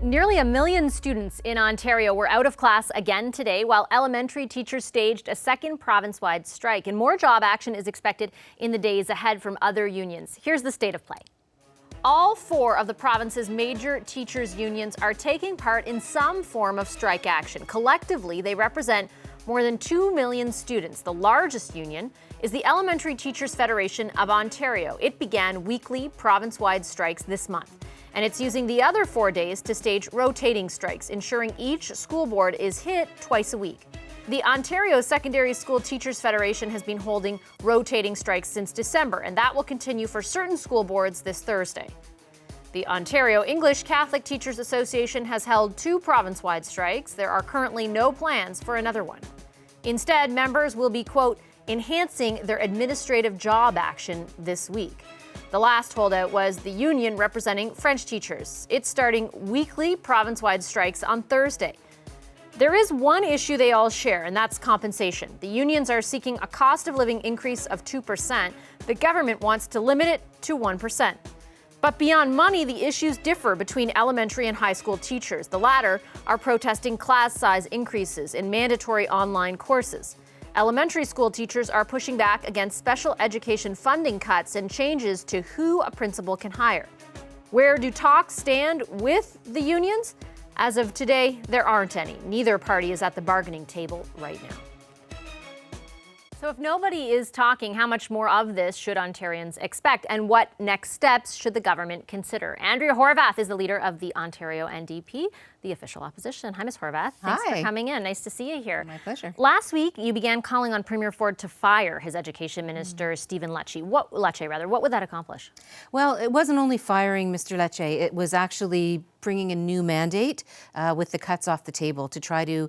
Nearly 1 million students in Ontario were out of class again today, while elementary teachers staged a second province-wide strike. And more job action is expected in the days ahead from other unions. Here's the state of play. All 4 of the province's major teachers' unions are taking part in some form of strike action. Collectively, they represent more than 2 million students. The largest union is the Elementary Teachers Federation of Ontario. It began weekly province-wide strikes this month, and it's using the other 4 days to stage rotating strikes, ensuring each school board is hit twice a week. The Ontario Secondary School Teachers Federation has been holding rotating strikes since December, and that will continue for certain school boards this Thursday. The Ontario English Catholic Teachers Association has held 2 province-wide strikes. There are currently no plans for another one. Instead, members will be, quote, enhancing their administrative job action this week. The last holdout was the union representing French teachers. It's starting weekly province-wide strikes on Thursday. There is one issue they all share, and that's compensation. The unions are seeking a cost of living increase of 2%. The government wants to limit it to 1%. But beyond money, the issues differ between elementary and high school teachers. The latter are protesting class size increases in mandatory online courses. Elementary school teachers are pushing back against special education funding cuts and changes to who a principal can hire. Where do talks stand with the unions? As of today, there aren't any. Neither party is at the bargaining table right now. So if nobody is talking, how much more of this should Ontarians expect? And what next steps should the government consider? Andrea Horvath is the leader of the Ontario NDP, the official opposition. Hi, Ms. Horvath. Thanks for coming in. Nice to see you here. My pleasure. Last week, you began calling on Premier Ford to fire his Education Minister Stephen Lecce. What would that accomplish? Well, it wasn't only firing Mr. Lecce, it was actually bringing a new mandate with the cuts off the table to try to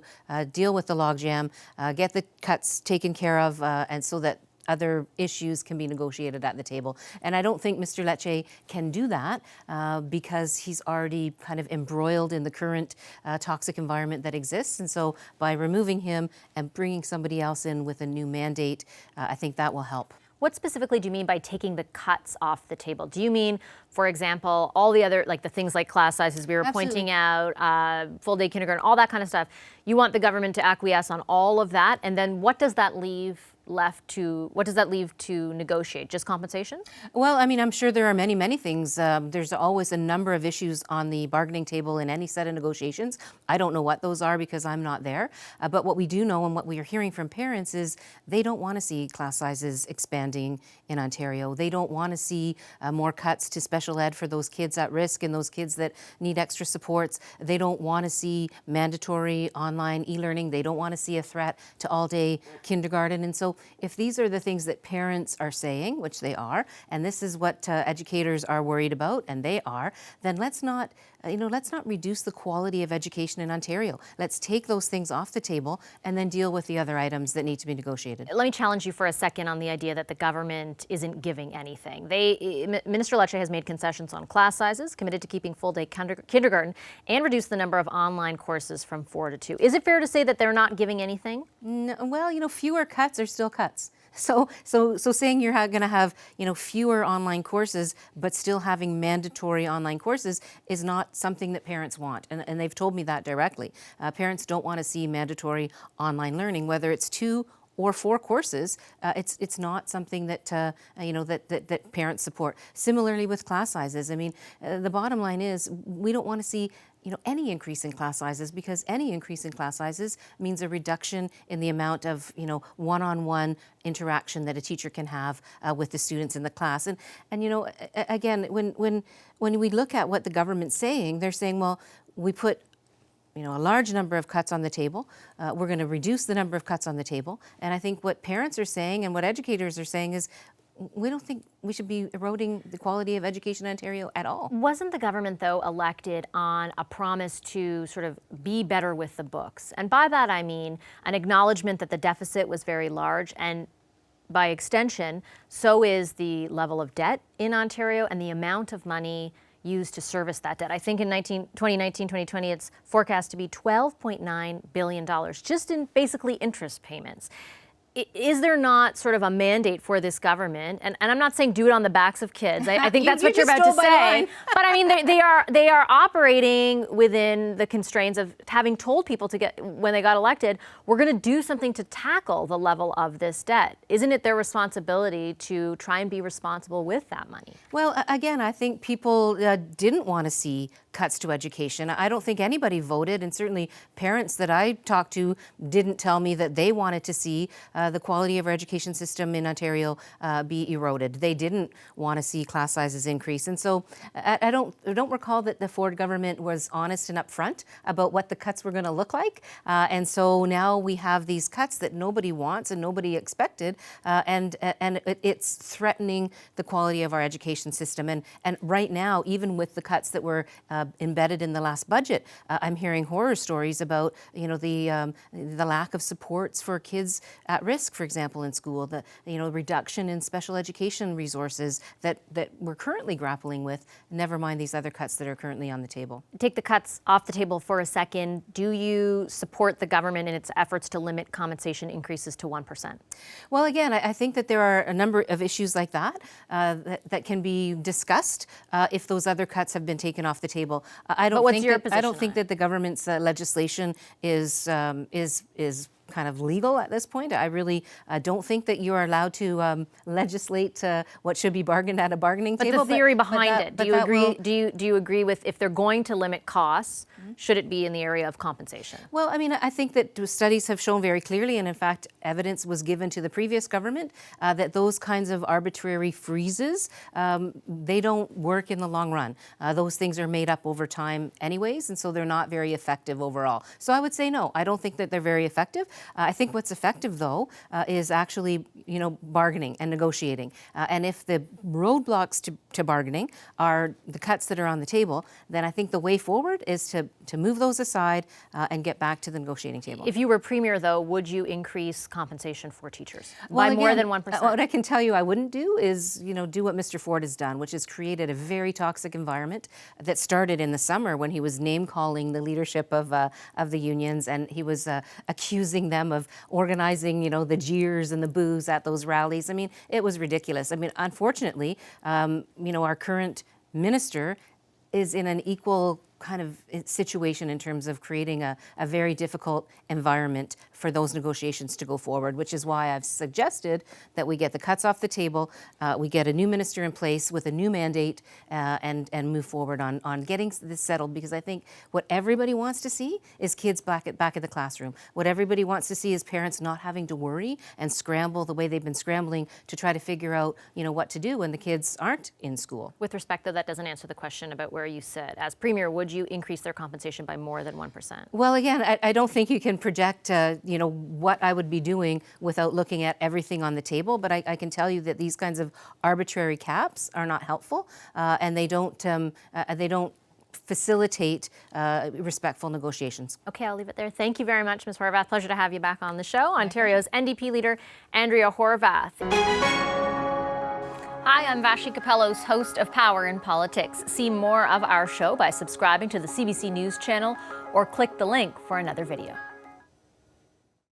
deal with the logjam, get the cuts taken care of, and so that other issues can be negotiated at the table. And I don't think Mr. Lecce can do that because he's already kind of embroiled in the current toxic environment that exists. And so by removing him and bringing somebody else in with a new mandate, I think that will help. What specifically do you mean by taking the cuts off the table? Do you mean, for example, all the other, like the things like class sizes we were pointing out, full day kindergarten, all that kind of stuff? You want the government to acquiesce on all of that, and then what does that leave to negotiate? Just compensation? Well, I mean, I'm sure there are many things. There's always a number of issues on the bargaining table in any set of negotiations. I don't know what those are because I'm not there. But what we do know and what we are hearing from parents is they don't want to see class sizes expanding in Ontario. They don't want to see more cuts to special ed for those kids at risk and those kids that need extra supports. They don't want to see mandatory online e-learning. They don't want to see a threat to all-day kindergarten. And so if these are the things that parents are saying, which they are, and this is what educators are worried about, and they are, then let's not reduce the quality of education in Ontario. Let's take those things off the table and then deal with the other items that need to be negotiated. Let me challenge you for a second on the idea that the government isn't giving anything. Minister Lecce has made concessions on class sizes, committed to keeping full-day kindergarten, and reduced the number of online courses from 4 to 2. Is it fair to say that they're not giving anything? No, well, fewer cuts are still cuts. So saying you're going to have, fewer online courses, but still having mandatory online courses is not something that parents want. And they've told me that directly. Parents don't want to see mandatory online learning, whether it's 2 or 4 courses. It's not something that that parents support. Similarly with class sizes. I mean, the bottom line is we don't want to see any increase in class sizes, because any increase in class sizes means a reduction in the amount of one-on-one interaction that a teacher can have with the students in the class. And again, when we look at what the government's saying, they're saying, well, we put a large number of cuts on the table. We're going to reduce the number of cuts on the table. And I think what parents are saying and what educators are saying is, we don't think we should be eroding the quality of education in Ontario at all. Wasn't the government, though, elected on a promise to sort of be better with the books? And by that, I mean an acknowledgement that the deficit was very large, and by extension, so is the level of debt in Ontario and the amount of money used to service that debt. I think in 2019, 2020, it's forecast to be $12.9 billion, just in basically interest payments. Is there not sort of a mandate for this government? And I'm not saying do it on the backs of kids. I think that's what you're about to say. But I mean, they are operating within the constraints of having told people when they got elected, we're going to do something to tackle the level of this debt. Isn't it their responsibility to try and be responsible with that money? Well, again, I think people didn't want to see cuts to education. I don't think anybody voted, and certainly parents that I talked to didn't tell me that they wanted to see the quality of our education system in Ontario be eroded. They didn't want to see class sizes increase. And so I don't recall that the Ford government was honest and upfront about what the cuts were going to look like. And so now we have these cuts that nobody wants and nobody expected, and it's threatening the quality of our education system. And right now, even with the cuts that were embedded in the last budget, I'm hearing horror stories about the lack of supports for kids at risk, for example, in school, the reduction in special education resources that we're currently grappling with, never mind these other cuts that are currently on the table. Take the cuts off the table for a second. Do you support the government in its efforts to limit compensation increases to 1%? Well, again, I think that there are a number of issues like that that can be discussed if those other cuts have been taken off the table. I don't think that the government's legislation is kind of legal at this point. I really don't think that you are allowed to legislate what should be bargained at a bargaining table. But the theory behind it, do you agree? Do you agree with if they're going to limit costs, should it be in the area of compensation? Well, I mean, I think that studies have shown very clearly, and in fact, evidence was given to the previous government that those kinds of arbitrary freezes, they don't work in the long run. Those things are made up over time anyways, and so they're not very effective overall. So I would say no, I don't think that they're very effective. I think what's effective, though, is actually, bargaining and negotiating. And if the roadblocks to bargaining are the cuts that are on the table, then I think the way forward is to move those aside and get back to the negotiating table. If you were Premier, though, would you increase compensation for teachers by more than 1%? What I can tell you I wouldn't do is, do what Mr. Ford has done, which has created a very toxic environment that started in the summer when he was name-calling the leadership of the unions, and he was accusing them of organizing, the jeers and the boos at those rallies. I mean, it was ridiculous. I mean, unfortunately, our current minister is in an equal kind of situation in terms of creating a very difficult environment for those negotiations to go forward, which is why I've suggested that we get the cuts off the table, we get a new minister in place with a new mandate, and move forward on getting this settled, because I think what everybody wants to see is kids back at the classroom. What everybody wants to see is parents not having to worry and scramble the way they've been scrambling to try to figure out, what to do when the kids aren't in school. With respect, though, that doesn't answer the question about where you sit. As Premier, would you increase their compensation by more than 1%? Well, again, I don't think you can project, what I would be doing without looking at everything on the table. But I can tell you that these kinds of arbitrary caps are not helpful, and they don't facilitate respectful negotiations. Okay, I'll leave it there. Thank you very much, Ms. Horvath. Pleasure to have you back on the show. Ontario's NDP Leader Andrea Horvath. Hi, I'm Vashi Capellos, host of Power in Politics. See more of our show by subscribing to the CBC News channel or click the link for another video.